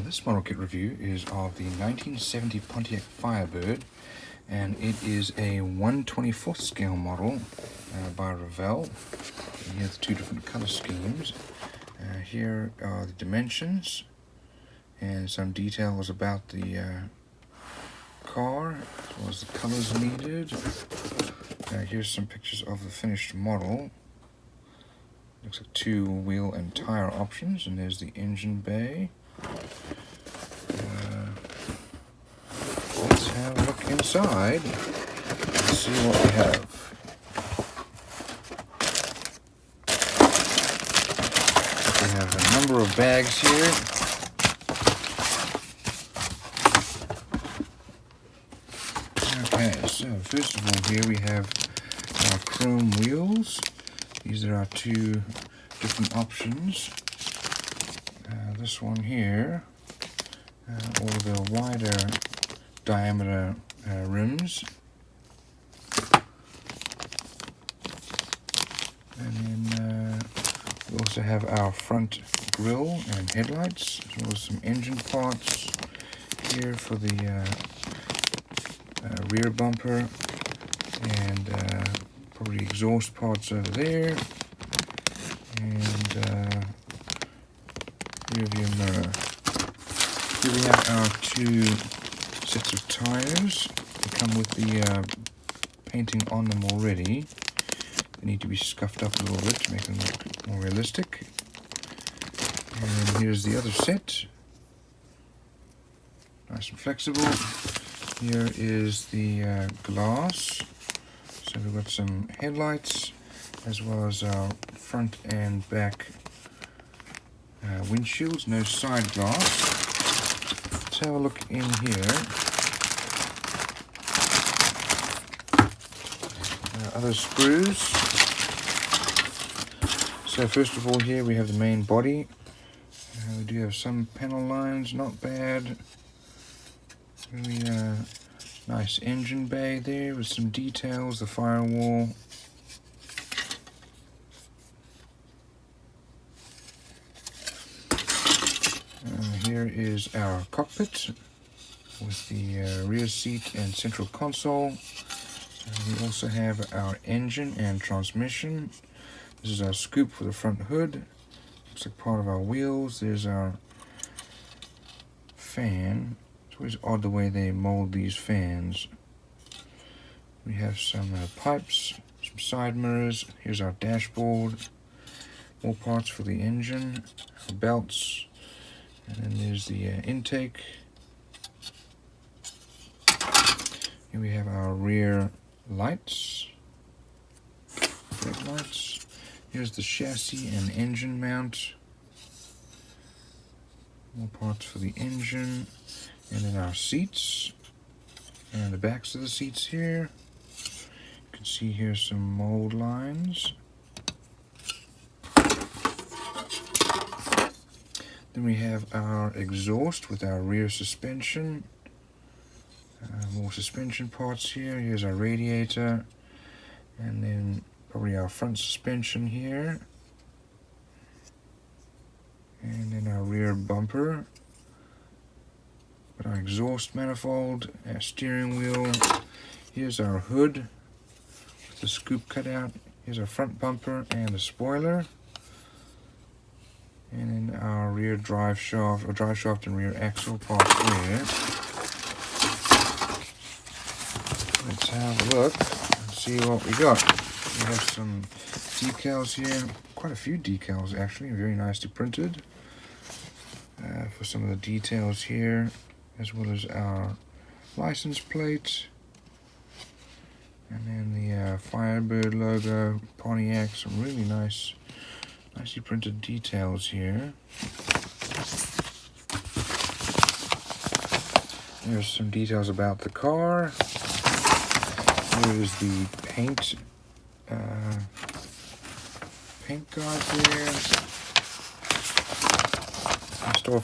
This model kit review is of the 1970 Pontiac Firebird, and it is a 1/24th scale model by Revell. Here's two different color schemes. Here are the dimensions and some details about the car, as well as the colors needed. Here's some pictures of the finished model. Looks like two wheel and tire options, and there's the engine bay. Let's have a look inside and see what we have. We have a number of bags here. Okay, so first of all here we have our chrome wheels. These are our two different options. This one here, or the wider diameter rims, and then we also have our front grille and headlights, as well as some engine parts here for the rear bumper, and probably exhaust parts over there, and rear view mirror. Here we have our two sets of tires. They come with the painting on them already. They need to be scuffed up a little bit to make them look more realistic. And here's the other set. Nice and flexible. Here is the glass. So we've got some headlights, as well as our front and back windshields, no side glass. Let's have a look in here. Other screws. So first of all here we have the main body. We do have some panel lines, not bad. Really nice engine bay there with some details, the firewall. Here is our cockpit with the rear seat and central console. We also have our engine and transmission. This is our scoop for the front hood. Looks like part of our wheels. There's our fan. It's always odd the way they mold these fans. We have some pipes, some side mirrors. Here's our dashboard. More parts for the engine, our belts. And then there's the intake. Here we have our rear lights, headlights. Here's the chassis and engine mount. More parts for the engine. And then our seats. And the backs of the seats here. You can see here some mold lines. Then we have our exhaust with our rear suspension. More suspension parts here. Here's our radiator. And then probably our front suspension here. And then our rear bumper. Got our exhaust manifold, our steering wheel. Here's our hood with the scoop cutout. Here's our front bumper and the spoiler. And then our rear drive shaft, or drive shaft and rear axle parts there. Let's have a look and see what we got. We have some decals here, quite a few decals actually, very nicely printed. For some of the details here, as well as our license plate. And then the Firebird logo, Pontiac, some really nicely printed details here. There's some details about the car. Here is the paint guide there.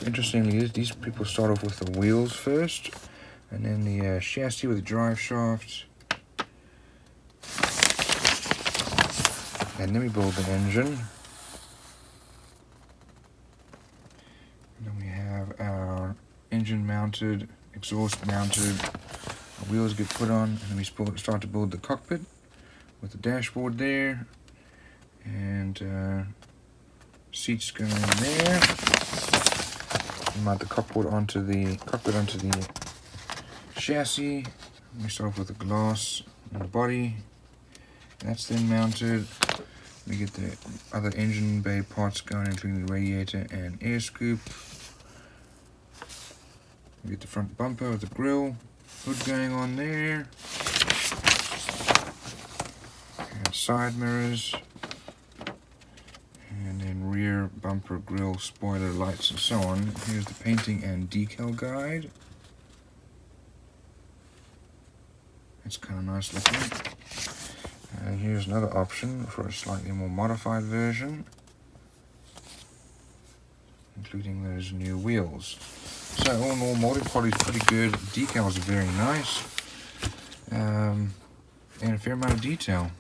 Interestingly, these people start off with the wheels first, and then the chassis with the drive shaft. And then we build the engine. And then we have our engine mounted, exhaust mounted, our wheels get put on, and then we start to build the cockpit with the dashboard there, and seats going in there. We mount the cockpit onto the chassis. We start off with the glass on the body. That's then mounted. We get the other engine bay parts going, including the radiator and air scoop. We get the front bumper with the grille, hood going on there. And side mirrors. And then rear bumper, grille, spoiler, lights, and so on. Here's the painting and decal guide. It's kind of nice looking. And here's another option for a slightly more modified version, including those new wheels. So all in all, molding quality is pretty good. Decals are very nice, and a fair amount of detail.